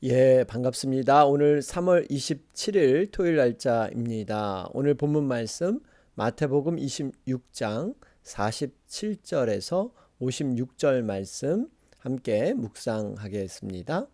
예, 반갑습니다. 오늘 3월 27일 토요일 날짜입니다. 오늘 본문 말씀 마태복음 26장 47절에서 56절 말씀 함께 묵상하겠습니다.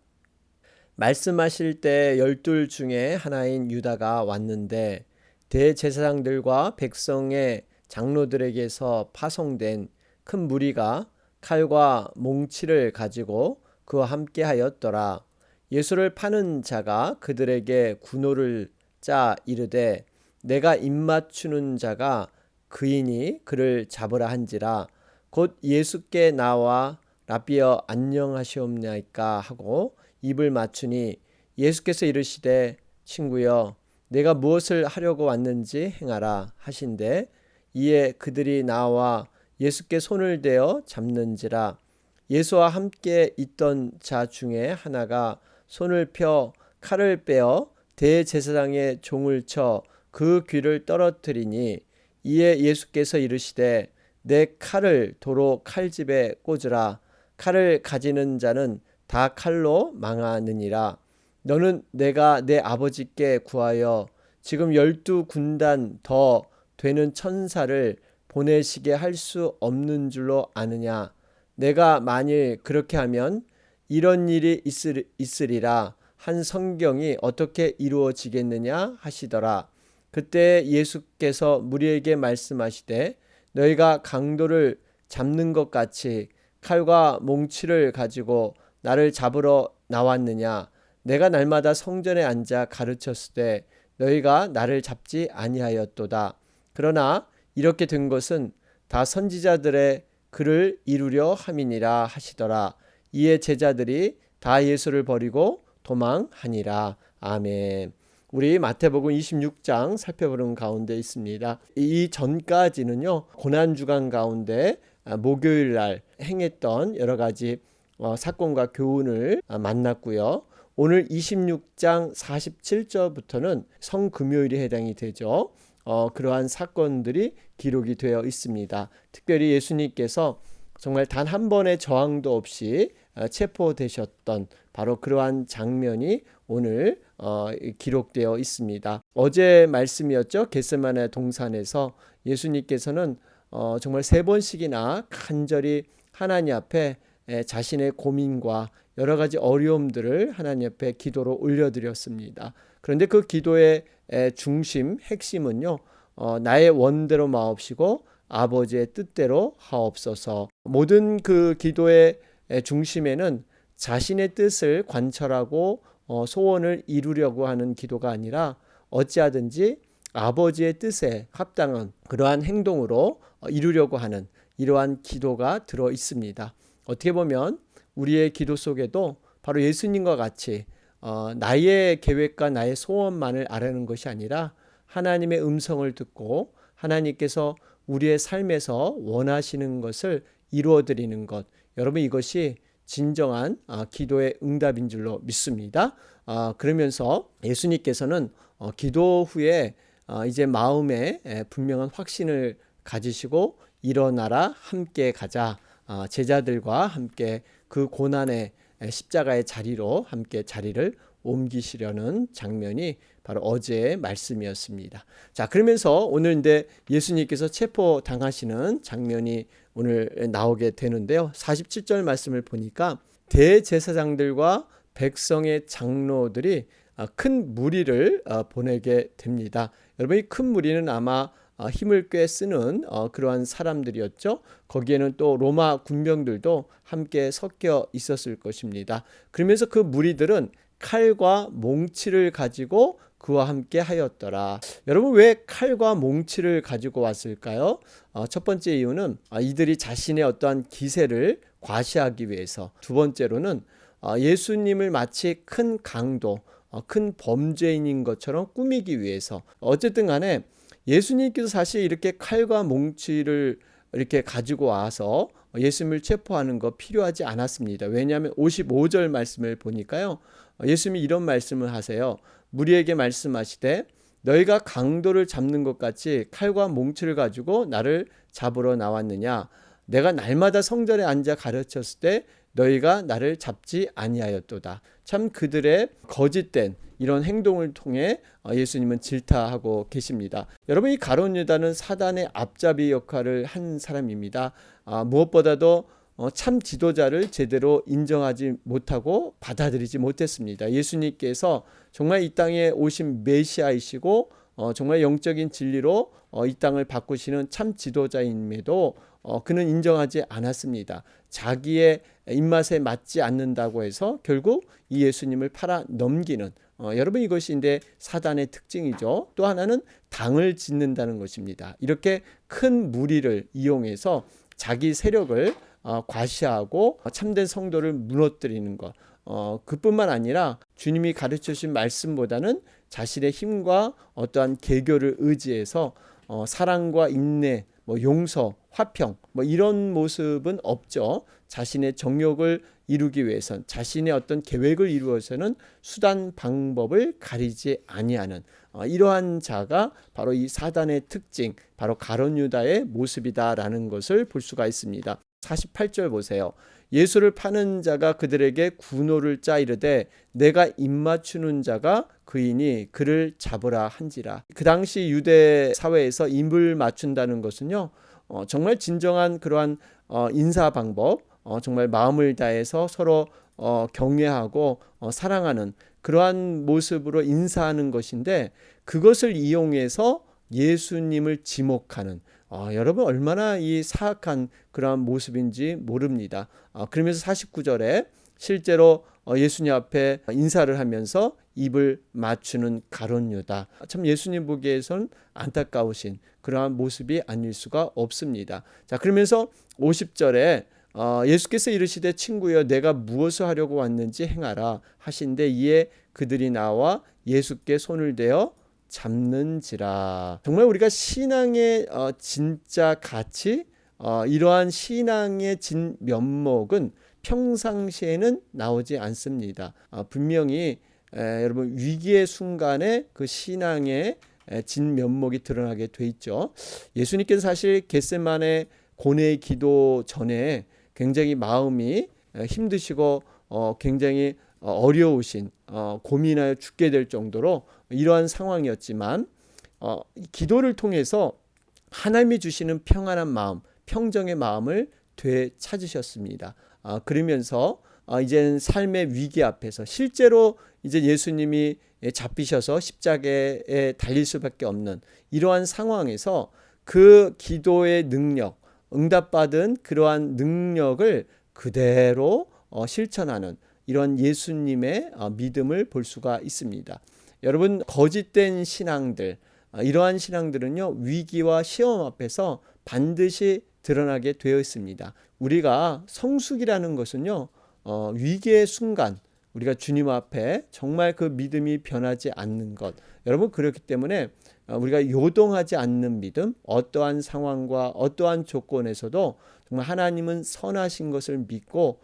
말씀하실 때 열둘 중에 하나인 유다가 왔는데 대제사장들과 백성의 장로들에게서 파송된 큰 무리가 칼과 몽치를 가지고 그와 함께 하였더라. 예수를 파는 자가 그들에게 군호를 짜 이르되 내가 입맞추는 자가 그이니 그를 잡으라 한지라. 곧 예수께 나와 라비어 안녕하시옵나이까 하고 입을 맞추니 예수께서 이르시되 친구여 내가 무엇을 하려고 왔는지 행하라 하신대. 이에 그들이 나와 예수께 손을 대어 잡는지라. 예수와 함께 있던 자 중에 하나가 손을 펴 칼을 빼어 대제사장의 종을 쳐 그 귀를 떨어뜨리니 이에 예수께서 이르시되 내 칼을 도로 칼집에 꽂으라. 칼을 가지는 자는 다 칼로 망하느니라. 너는 내가 내 아버지께 구하여 지금 12군단 더 되는 천사를 보내시게 할 수 없는 줄로 아느냐. 내가 만일 그렇게 하면 이런 일이 있으리라 한 성경이 어떻게 이루어지겠느냐 하시더라. 그때 예수께서 무리에게 말씀하시되 너희가 강도를 잡는 것 같이 칼과 몽치를 가지고 나를 잡으러 나왔느냐. 내가 날마다 성전에 앉아 가르쳤을 때 너희가 나를 잡지 아니하였도다. 그러나 이렇게 된 것은 다 선지자들의 글을 이루려 함이니라 하시더라. 이에 제자들이 다 예수를 버리고 도망하니라. 아멘. 우리 마태복음 26장 살펴보는 가운데 있습니다. 이 전까지는요, 고난주간 가운데 목요일 날 행했던 여러 가지 사건과 교훈을 만났고요. 오늘 26장 47절부터는 성금요일에 해당이 되죠. 그러한 사건들이 기록이 되어 있습니다. 특별히 예수님께서 정말 단 한 번의 저항도 없이 체포되셨던 바로 그러한 장면이 오늘 기록되어 있습니다. 어제 말씀이었죠. 겟세마네 동산에서 예수님께서는 정말 3번씩이나 간절히 하나님 앞에 자신의 고민과 여러 가지 어려움들을 하나님 앞에 기도로 올려드렸습니다. 그런데 그 기도의 중심, 핵심은요, 나의 원대로 마옵시고 아버지의 뜻대로 하옵소서. 모든 그 기도의 중심에는 자신의 뜻을 관철하고 소원을 이루려고 하는 기도가 아니라 어찌하든지 아버지의 뜻에 합당한 그러한 행동으로 이루려고 하는 이러한 기도가 들어 있습니다. 어떻게 보면 우리의 기도 속에도 바로 예수님과 같이 나의 계획과 나의 소원만을 아뢰는 것이 아니라 하나님의 음성을 듣고 하나님께서 우리의 삶에서 원하시는 것을 이루어드리는 것, 여러분 이것이 진정한 기도의 응답인 줄로 믿습니다. 그러면서 예수님께서는 기도 후에 이제 마음에 분명한 확신을 가지시고 일어나라 함께 가자, 제자들과 함께 그 고난의 십자가의 자리로 함께 자리를 옮기시려는 장면이 바로 어제의 말씀이었습니다. 자, 그러면서 오늘 이제 예수님께서 체포당하시는 장면이 오늘 나오게 되는데요. 47절 말씀을 보니까 대제사장들과 백성의 장로들이 큰 무리를 보내게 됩니다. 여러분 이 큰 무리는 아마 힘을 꽤 쓰는 그러한 사람들이었죠. 거기에는 또 로마 군병들도 함께 섞여 있었을 것입니다. 그러면서 그 무리들은 칼과 몽치를 가지고 그와 함께 하였더라. 여러분 왜 칼과 몽치를 가지고 왔을까요? 첫 번째 이유는 이들이 자신의 어떠한 기세를 과시하기 위해서, 두 번째로는 예수님을 마치 큰 강도, 큰 범죄인인 것처럼 꾸미기 위해서. 어쨌든 간에 예수님께서 사실 이렇게 칼과 몽치를 이렇게 가지고 와서 예수님을 체포하는 거 필요하지 않았습니다. 왜냐하면 55절 말씀을 보니까요, 예수님이 이런 말씀을 하세요. 무리에게 말씀하시되 너희가 강도를 잡는 것 같이 칼과 몽치를 가지고 나를 잡으러 나왔느냐. 내가 날마다 성전에 앉아 가르쳤을 때 너희가 나를 잡지 아니하였도다. 참 그들의 거짓된 이런 행동을 통해 예수님은 질타하고 계십니다. 여러분, 이 가룟 유다는 사단의 앞잡이 역할을 한 사람입니다. 무엇보다도 참 지도자를 제대로 인정하지 못하고 받아들이지 못했습니다. 예수님께서 정말 이 땅에 오신 메시아이시고 정말 영적인 진리로 이 땅을 바꾸시는 참 지도자임에도 그는 인정하지 않았습니다. 자기의 입맛에 맞지 않는다고 해서 결국 이 예수님을 팔아 넘기는 여러분, 이것이 이제 사단의 특징이죠. 또 하나는 당을 짓는다는 것입니다. 이렇게 큰 무리를 이용해서 자기 세력을 과시하고 참된 성도를 무너뜨리는 것. 그뿐만 아니라 주님이 가르쳐 주신 말씀보다는 자신의 힘과 어떠한 계교를 의지해서 사랑과 인내, 용서, 화평 이런 모습은 없죠. 자신의 정욕을 이루기 위해선, 자신의 어떤 계획을 이루어서는 수단 방법을 가리지 아니하는 이러한 자가 바로 이 사단의 특징, 바로 가룟 유다의 모습이다라는 것을 볼 수가 있습니다. 48절 보세요. 예수를 파는 자가 그들에게 군호를 짜 이르되 내가 입맞추는 자가 그이니 그를 잡으라 한지라. 그 당시 유대 사회에서 입을 맞춘다는 것은요, 정말 진정한 그러한 인사 방법, 정말 마음을 다해서 서로 경외하고 사랑하는 그러한 모습으로 인사하는 것인데, 그것을 이용해서 예수님을 지목하는 여러분, 얼마나 이 사악한 그러한 모습인지 모릅니다. 그러면서 49절에 실제로 예수님 앞에 인사를 하면서 입을 맞추는 가룟 유다. 참 예수님 보기에선 안타까우신 그러한 모습이 아닐 수가 없습니다. 자, 그러면서 50절에 예수께서 이르시되 친구여 내가 무엇을 하려고 왔는지 행하라 하신데 이에 그들이 나와 예수께 손을 대어 잡는지라. 정말 우리가 신앙의 진짜 가치, 이러한 신앙의 진 면목은 평상시에는 나오지 않습니다. 분명히 여러분 위기의 순간에 그 신앙의 진 면목이 드러나게 돼 있죠. 예수님께서 사실 겟세마네 고뇌의 기도 전에 굉장히 마음이 힘드시고 굉장히 어려우신, 고민하여 죽게 될 정도로 이러한 상황이었지만 기도를 통해서 하나님이 주시는 평안한 마음, 평정의 마음을 되찾으셨습니다. 그러면서 이제는 삶의 위기 앞에서 실제로 이제 예수님이 잡히셔서 십자가에 달릴 수밖에 없는 이러한 상황에서 그 기도의 능력, 응답받은 그러한 능력을 그대로 실천하는 이런 예수님의 믿음을 볼 수가 있습니다. 여러분, 거짓된 신앙들, 이러한 신앙들은요, 위기와 시험 앞에서 반드시 드러나게 되어 있습니다. 우리가 성숙이라는 것은요, 위기의 순간 우리가 주님 앞에 정말 그 믿음이 변하지 않는 것, 여러분, 그렇기 때문에 우리가 요동하지 않는 믿음, 어떠한 상황과 어떠한 조건에서도 정말 하나님은 선하신 것을 믿고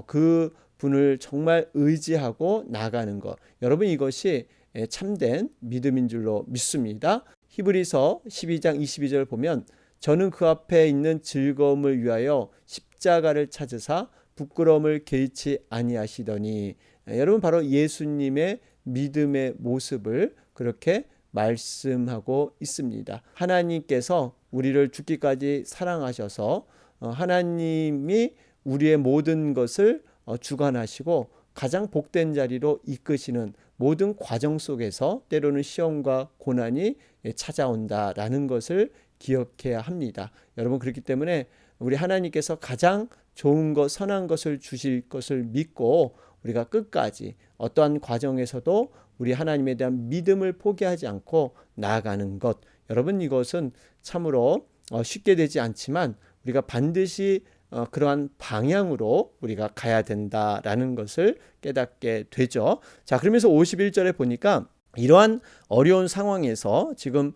그 분을 정말 의지하고 나가는 것, 여러분, 이것이 참된 믿음인 줄로 믿습니다. 히브리서 12장 22절 보면 저는 그 앞에 있는 즐거움을 위하여 십자가를 찾으사 부끄러움을 개의치 아니하시더니, 여러분, 바로 예수님의 믿음의 모습을 그렇게 말씀하고 있습니다. 하나님께서 우리를 죽기까지 사랑하셔서 하나님이 우리의 모든 것을 주관하시고 가장 복된 자리로 이끄시는 모든 과정 속에서 때로는 시험과 고난이 찾아온다라는 것을 기억해야 합니다. 여러분, 그렇기 때문에 우리 하나님께서 가장 좋은 것, 선한 것을 주실 것을 믿고 우리가 끝까지 어떠한 과정에서도 우리 하나님에 대한 믿음을 포기하지 않고 나아가는 것, 여러분, 이것은 참으로 쉽게 되지 않지만 우리가 반드시 그러한 방향으로 우리가 가야 된다라는 것을 깨닫게 되죠. 자, 그러면서 51절에 보니까 이러한 어려운 상황에서 지금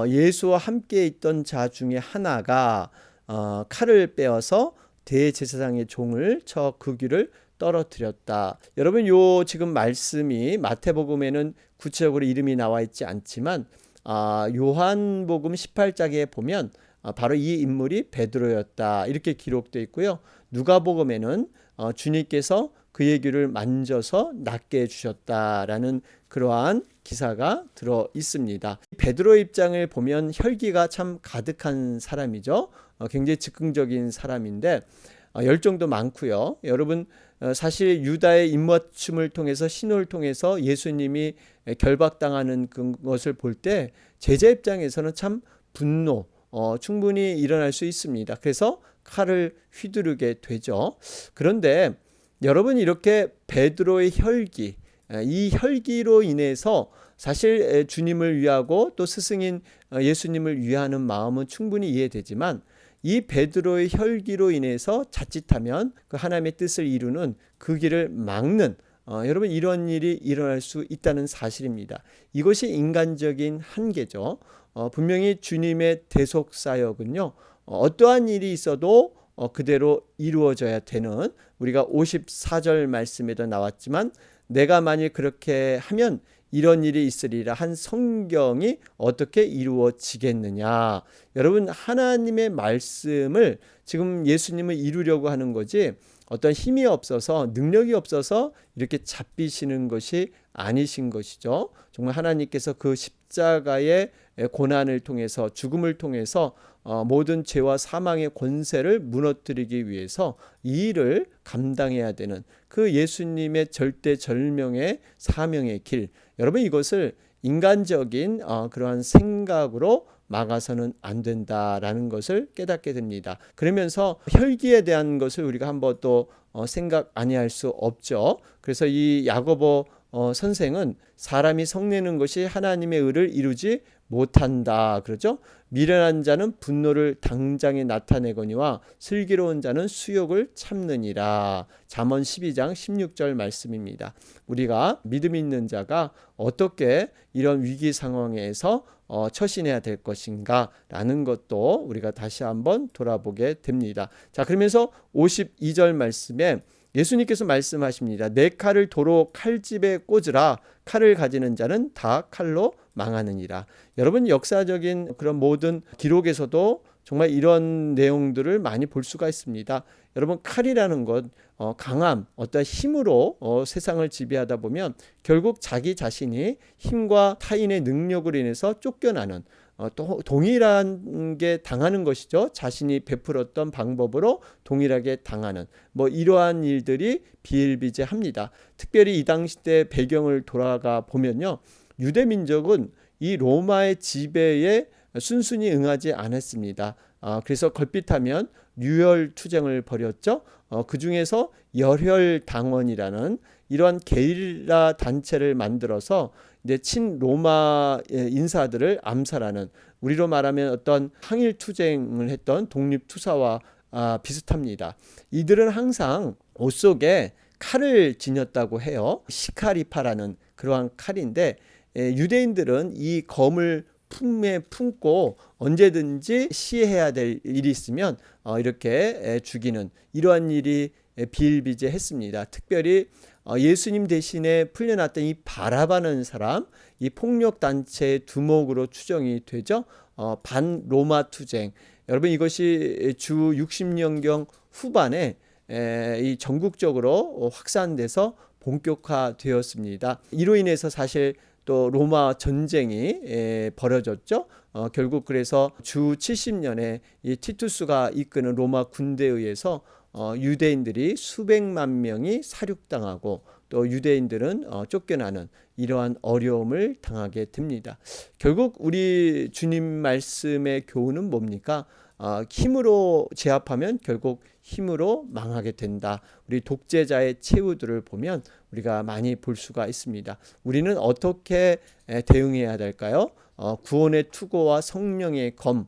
예수와 함께 있던 자 중에 하나가 칼을 빼어서 대제사장의 종을 쳐 그 귀를 떨어뜨렸다. 여러분, 요 지금 말씀이 마태복음에는 구체적으로 이름이 나와 있지 않지만 요한복음 18장에 보면 바로 이 인물이 베드로였다. 이렇게 기록되어 있고요. 누가복음에는 주님께서 그의 귀를 만져서 낫게 해주셨다라는 그러한 기사가 들어 있습니다. 베드로의 입장을 보면 혈기가 참 가득한 사람이죠. 굉장히 즉흥적인 사람인데 열정도 많고요. 여러분 사실 유다의 입맞춤을 통해서 신호를 통해서 예수님이 결박당하는 그것을 볼 때 제자 입장에서는 참 분노 충분히 일어날 수 있습니다. 그래서 칼을 휘두르게 되죠. 그런데 여러분 이렇게 베드로의 혈기, 이 혈기로 인해서 사실 주님을 위하고 또 스승인 예수님을 위하는 마음은 충분히 이해되지만 이 베드로의 혈기로 인해서 자칫하면 그 하나님의 뜻을 이루는 그 길을 막는 여러분 이런 일이 일어날 수 있다는 사실입니다. 이것이 인간적인 한계죠. 분명히 주님의 대속 사역은요. 어떠한 일이 있어도 그대로 이루어져야 되는 우리가 54절 말씀에도 나왔지만 내가 만일 그렇게 하면 이런 일이 있으리라 한 성경이 어떻게 이루어지겠느냐. 여러분 하나님의 말씀을 지금 예수님을 이루려고 하는 거지 어떤 힘이 없어서 능력이 없어서 이렇게 잡히시는 것이 아니신 것이죠. 정말 하나님께서 그 십자가의 고난을 통해서 죽음을 통해서 모든 죄와 사망의 권세를 무너뜨리기 위해서 이 일을 감당해야 되는 그 예수님의 절대절명의 사명의 길, 여러분 이것을 인간적인 그러한 생각으로 막아서는 안 된다라는 것을 깨닫게 됩니다. 그러면서 혈기에 대한 것을 우리가 한번 또 생각 아니할 수 없죠. 그래서 이 야고보 선생은 사람이 성내는 것이 하나님의 의를 이루지 못한다 그러죠. 미련한 자는 분노를 당장에 나타내거니와 슬기로운 자는 수욕을 참느니라. 잠언 12장 16절 말씀입니다. 우리가 믿음 있는 자가 어떻게 이런 위기 상황에서 처신해야 될 것인가 라는 것도 우리가 다시 한번 돌아보게 됩니다. 자, 그러면서 52절 말씀에 예수님께서 말씀하십니다. 내 칼을 도로 칼집에 꽂으라. 칼을 가지는 자는 다 칼로 망하느니라. 여러분 역사적인 그런 모든 기록에서도 정말 이런 내용들을 많이 볼 수가 있습니다. 여러분 칼이라는 것 강함, 어떤 힘으로 세상을 지배하다 보면 결국 자기 자신이 힘과 타인의 능력으로 인해서 쫓겨나는 또 동일한 게 당하는 것이죠. 자신이 베풀었던 방법으로 동일하게 당하는 이러한 일들이 비일비재합니다. 특별히 이 당시 때 배경을 돌아가 보면요. 유대 민족은 이 로마의 지배에 순순히 응하지 않았습니다. 그래서 걸핏하면 유혈 투쟁을 벌였죠. 그 중에서 열혈당원이라는 이러한 게릴라 단체를 만들어서 이제 친로마 인사들을 암살하는, 우리로 말하면 어떤 항일 투쟁을 했던 독립투사와 비슷합니다. 이들은 항상 옷 속에 칼을 지녔다고 해요. 시카리파라는 그러한 칼인데 유대인들은 이 검을 품에 품고 언제든지 시해야 될 일이 있으면 이렇게 죽이는 이러한 일이 비일비재했습니다. 특별히 예수님 대신에 풀려났던 이 바라바는 사람, 이 폭력 단체의 두목으로 추정이 되죠. 반로마 투쟁. 여러분 이것이 주 60년경 후반에 이 전국적으로 확산돼서 본격화되었습니다. 이로 인해서 사실 또 로마 전쟁이 벌어졌죠. 결국 그래서 주 70년에 이 티투스가 이끄는 로마 군대에 의해서 유대인들이 수백만 명이 살육당하고 또 유대인들은 쫓겨나는 이러한 어려움을 당하게 됩니다. 결국 우리 주님 말씀의 교훈은 뭡니까? 힘으로 제압하면 결국 힘으로 망하게 된다. 우리 독재자의 최후들을 보면 우리가 많이 볼 수가 있습니다. 우리는 어떻게 대응해야 될까요? 구원의 투고와 성령의 검.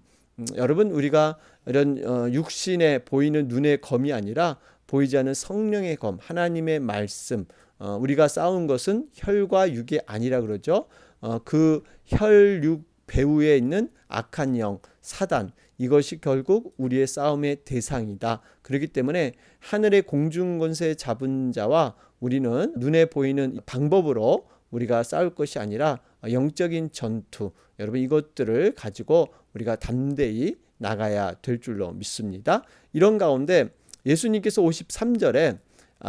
여러분 우리가 이런 육신에 보이는 눈의 검이 아니라 보이지 않는 성령의 검, 하나님의 말씀. 우리가 싸운 것은 혈과 육이 아니라 그러죠. 그 혈육 배후에 있는 악한 영, 사단, 이것이 결국 우리의 싸움의 대상이다. 그렇기 때문에 하늘의 공중권세 잡은 자와 우리는 눈에 보이는 방법으로 우리가 싸울 것이 아니라 영적인 전투, 여러분 이것들을 가지고 우리가 담대히 나가야 될 줄로 믿습니다. 이런 가운데 예수님께서 53절에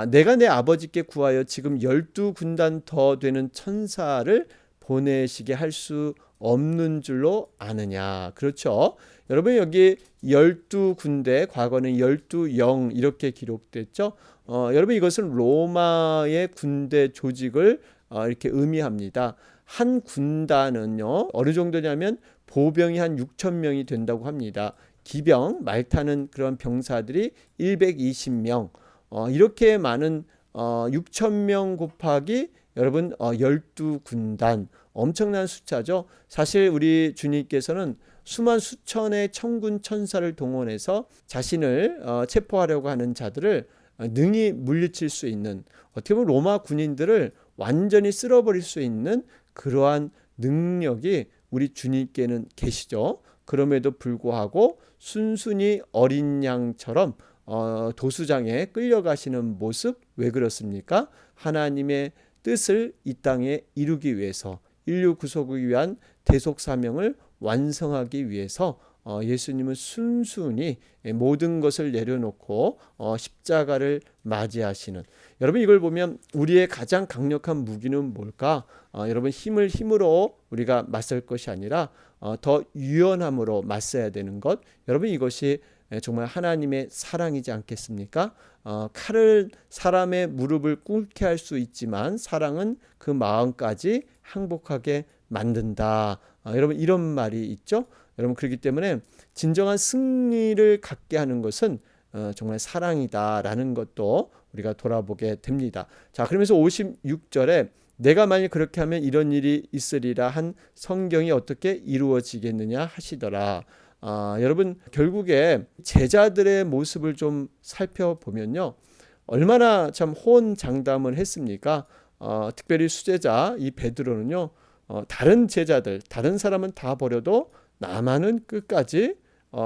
내가 내 아버지께 구하여 지금 12군단 더 되는 천사를 보내시게 할 수 없는 줄로 아느냐. 그렇죠. 여러분 여기 12군대, 과거는 12영 이렇게 기록됐죠. 여러분 이것은 로마의 군대 조직을 이렇게 의미합니다. 한 군단은요 어느 정도냐면 보병이 한 6천 명이 된다고 합니다. 기병, 말 타는 그런 병사들이 120명, 이렇게 많은 6천 명 곱하기 여러분 12군단, 엄청난 숫자죠. 사실 우리 주님께서는 수만 수천의 천군 천사를 동원해서 자신을 체포하려고 하는 자들을 능히 물리칠 수 있는, 어떻게 보면 로마 군인들을 완전히 쓸어버릴 수 있는 그러한 능력이 우리 주님께는 계시죠. 그럼에도 불구하고 순순히 어린 양처럼 도수장에 끌려가시는 모습, 왜 그렇습니까? 하나님의 뜻을 이 땅에 이루기 위해서, 인류 구속을 위한 대속 사명을 완성하기 위해서 예수님은 순순히 모든 것을 내려놓고 십자가를 맞이하시는, 여러분 이걸 보면 우리의 가장 강력한 무기는 뭘까? 여러분 힘으로 우리가 맞설 것이 아니라 더 유연함으로 맞서야 되는 것, 여러분 이것이 정말 하나님의 사랑이지 않겠습니까? 칼을 사람의 무릎을 꿇게 할 수 있지만 사랑은 그 마음까지 항복하게 만든다. 여러분 이런 말이 있죠. 여러분 그렇기 때문에 진정한 승리를 갖게 하는 것은 정말 사랑이다라는 것도 우리가 돌아보게 됩니다. 자, 그러면서 56절에 내가 만일 그렇게 하면 이런 일이 있으리라 한 성경이 어떻게 이루어지겠느냐 하시더라. 여러분 결국에 제자들의 모습을 좀 살펴보면요, 얼마나 참 호언장담을 했습니까? 특별히 수제자 이 베드로는요, 다른 제자들, 다른 사람은 다 버려도 나만은 끝까지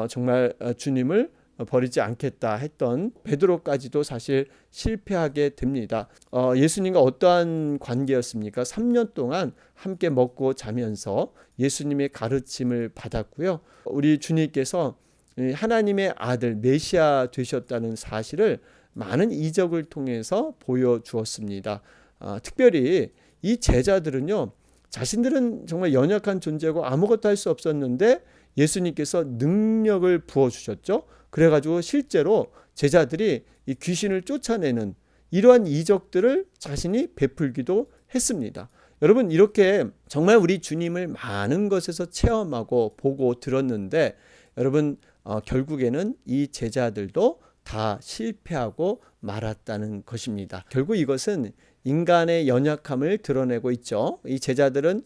정말 주님을 버리지 않겠다 했던 베드로까지도 사실 실패하게 됩니다. 예수님과 어떠한 관계였습니까? 3년 동안 함께 먹고 자면서 예수님의 가르침을 받았고요. 우리 주님께서 하나님의 아들 메시아 되셨다는 사실을 많은 이적을 통해서 보여주었습니다. 특별히 이 제자들은요, 자신들은 정말 연약한 존재고 아무것도 할 수 없었는데 예수님께서 능력을 부어주셨죠. 그래가지고 실제로 제자들이 이 귀신을 쫓아내는 이러한 이적들을 자신이 베풀기도 했습니다. 여러분 이렇게 정말 우리 주님을 많은 것에서 체험하고 보고 들었는데, 여러분 결국에는 이 제자들도 다 실패하고 말았다는 것입니다. 결국 이것은 인간의 연약함을 드러내고 있죠. 이 제자들은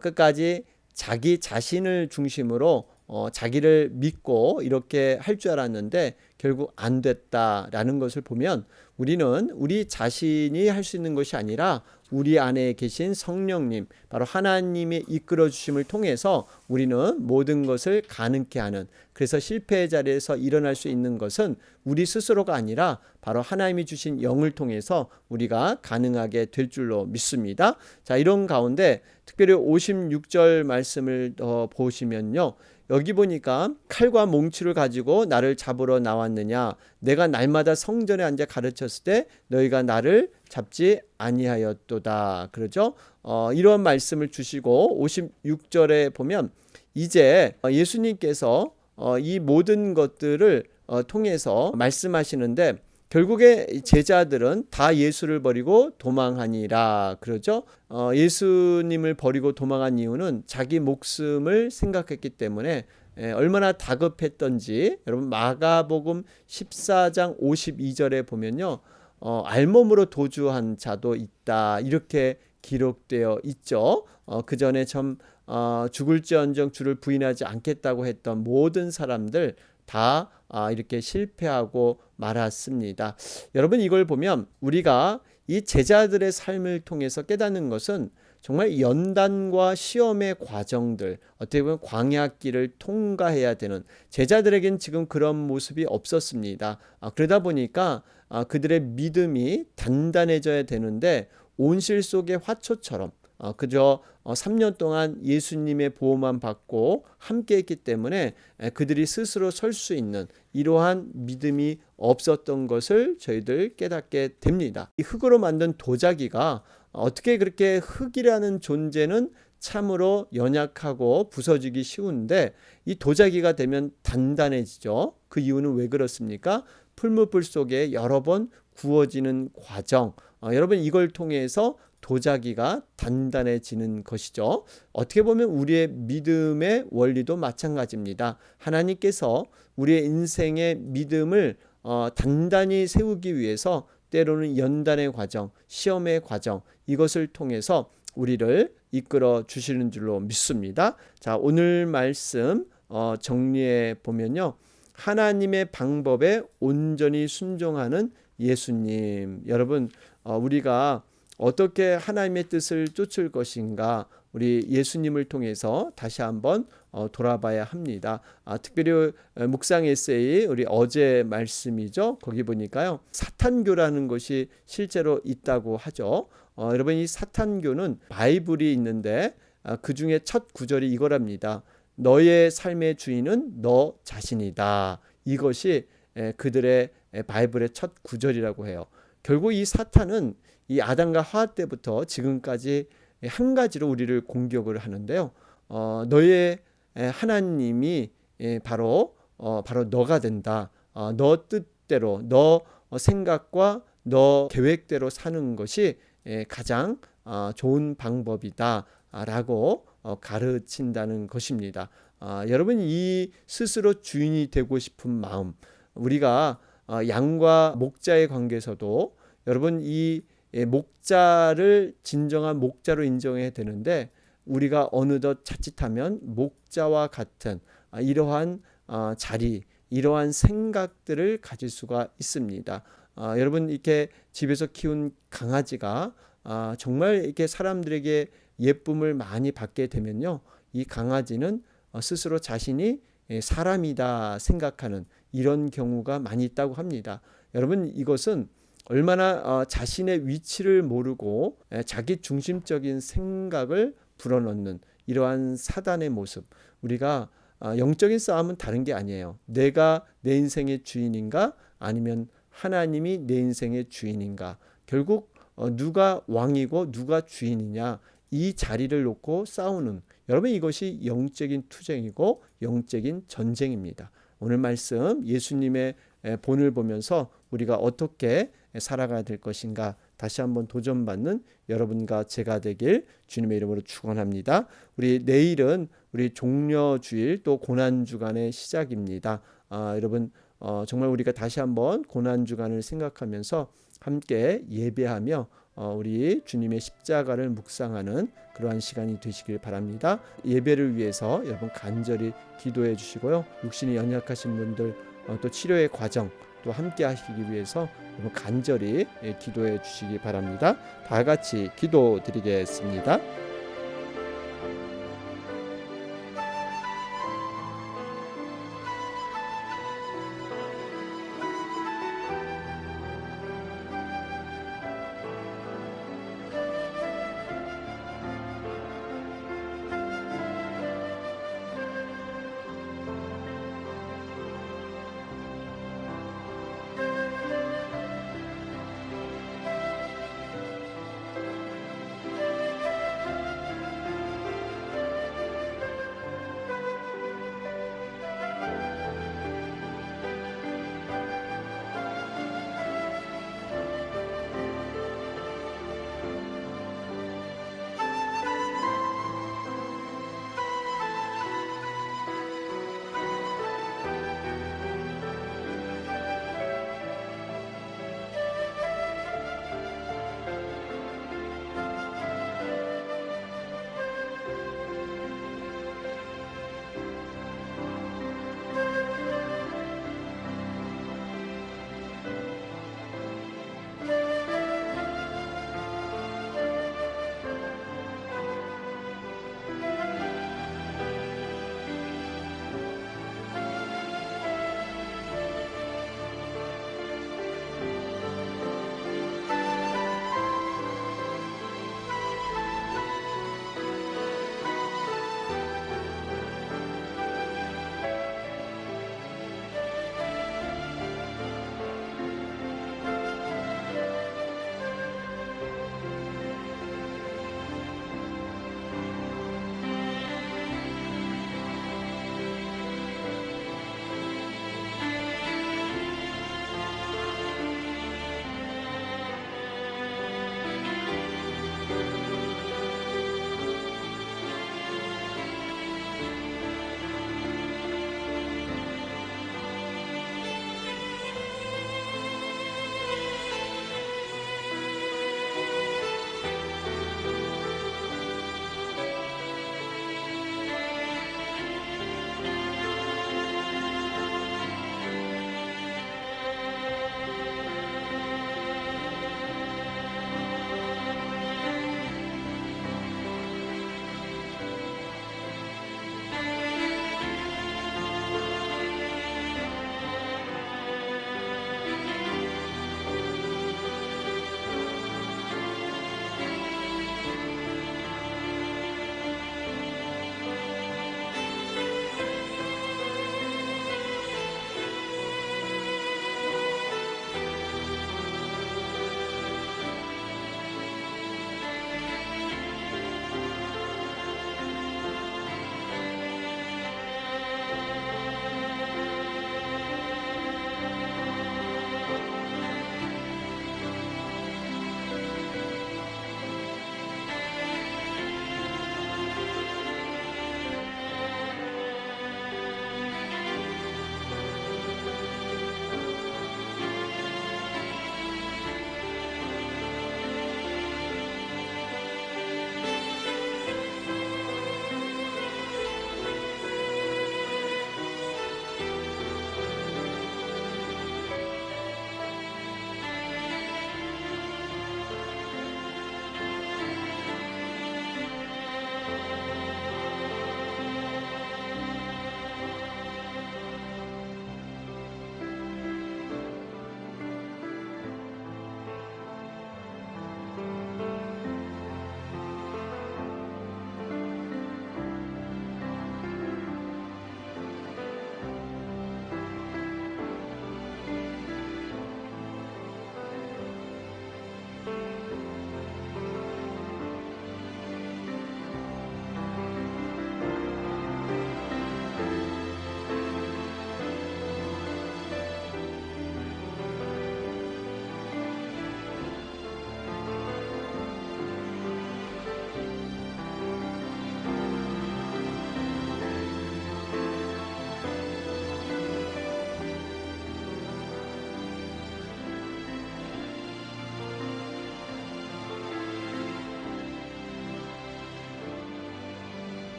끝까지 자기 자신을 중심으로 자기를 믿고 이렇게 할 줄 알았는데 결국 안 됐다라는 것을 보면, 우리는 우리 자신이 할 수 있는 것이 아니라 우리 안에 계신 성령님, 바로 하나님의 이끌어 주심을 통해서 우리는 모든 것을 가능케 하는, 그래서 실패의 자리에서 일어날 수 있는 것은 우리 스스로가 아니라 바로 하나님이 주신 영을 통해서 우리가 가능하게 될 줄로 믿습니다. 자, 이런 가운데 특별히 56절 말씀을 더 보시면요, 여기 보니까 칼과 몽치를 가지고 나를 잡으러 나왔느냐, 내가 날마다 성전에 앉아 가르쳤을 때 너희가 나를 잡지 아니하였도다. 그러죠. 이런 말씀을 주시고 56절에 보면 이제 예수님께서 이 모든 것들을 통해서 말씀하시는데, 결국에 제자들은 다 예수를 버리고 도망하니라. 그러죠. 예수님을 버리고 도망한 이유는 자기 목숨을 생각했기 때문에 얼마나 다급했던지, 여러분 마가복음 14장 52절에 보면요, 알몸으로 도주한 자도 있다 이렇게 기록되어 있죠. 그 전에 참 죽을지언정 주를 부인하지 않겠다고 했던 모든 사람들 다 이렇게 실패하고 말았습니다. 여러분 이걸 보면 우리가 이 제자들의 삶을 통해서 깨닫는 것은 정말 연단과 시험의 과정들, 어떻게 보면 광야길을 통과해야 되는, 제자들에겐 지금 그런 모습이 없었습니다. 그러다 보니까 그들의 믿음이 단단해져야 되는데 온실 속의 화초처럼 그저 3년 동안 예수님의 보호만 받고 함께 했기 때문에 그들이 스스로 설 수 있는 이러한 믿음이 없었던 것을 저희들 깨닫게 됩니다. 이 흙으로 만든 도자기가 어떻게 그렇게 흙이라는 존재는 참으로 연약하고 부서지기 쉬운데 이 도자기가 되면 단단해지죠. 그 이유는 왜 그렇습니까? 풀무불 속에 여러 번 구워지는 과정, 여러분 이걸 통해서 도자기가 단단해지는 것이죠. 어떻게 보면 우리의 믿음의 원리도 마찬가지입니다. 하나님께서 우리의 인생의 믿음을 단단히 세우기 위해서 때로는 연단의 과정, 시험의 과정, 이것을 통해서 우리를 이끌어 주시는 줄로 믿습니다. 자, 오늘 말씀 정리해 보면요. 하나님의 방법에 온전히 순종하는 예수님. 여러분, 우리가 어떻게 하나님의 뜻을 쫓을 것인가, 우리 예수님을 통해서 다시 한번 돌아봐야 합니다. 특별히 묵상 에세이 우리 어제 말씀이죠. 거기 보니까요, 사탄교라는 것이 실제로 있다고 하죠. 여러분, 이 사탄교는 바이블이 있는데 그 중에 첫 구절이 이거랍니다. 너의 삶의 주인은 너 자신이다. 이것이 그들의 바이블의 첫 구절이라고 해요. 결국 이 사탄은 이 아담과 하와 때부터 지금까지 한 가지로 우리를 공격을 하는데요. 너의 하나님이 바로 너가 된다. 너 뜻대로, 너 생각과 너 계획대로 사는 것이 가장 좋은 방법이다 라고 가르친다는 것입니다. 여러분, 이 스스로 주인이 되고 싶은 마음, 우리가 양과 목자의 관계에서도 여러분 이 목자를 진정한 목자로 인정해야 되는데 우리가 어느덧 자칫하면 목자와 같은 이러한 자리, 이러한 생각들을 가질 수가 있습니다. 여러분, 이렇게 집에서 키운 강아지가 정말 이렇게 사람들에게 예쁨을 많이 받게 되면요, 이 강아지는 스스로 자신이 사람이다 생각하는 이런 경우가 많이 있다고 합니다. 여러분, 이것은 얼마나 자신의 위치를 모르고 자기 중심적인 생각을 불어넣는 이러한 사단의 모습. 우리가 영적인 싸움은 다른 게 아니에요. 내가 내 인생의 주인인가, 아니면 하나님이 내 인생의 주인인가. 결국 누가 왕이고 누가 주인이냐, 이 자리를 놓고 싸우는, 여러분 이것이 영적인 투쟁이고 영적인 전쟁입니다. 오늘 말씀 예수님의 본을 보면서 우리가 어떻게 살아가야 될 것인가 다시 한번 도전받는 여러분과 제가 되길 주님의 이름으로 축원합니다. 우리 내일은 우리 종려주일 또 고난주간의 시작입니다. 여러분 정말 우리가 다시 한번 고난주간을 생각하면서 함께 예배하며 우리 주님의 십자가를 묵상하는 그러한 시간이 되시길 바랍니다. 예배를 위해서 여러분 간절히 기도해 주시고요. 육신이 연약하신 분들 또 치료의 과정 또 함께 하시기 위해서 여러분 간절히 기도해 주시기 바랍니다. 다 같이 기도드리겠습니다.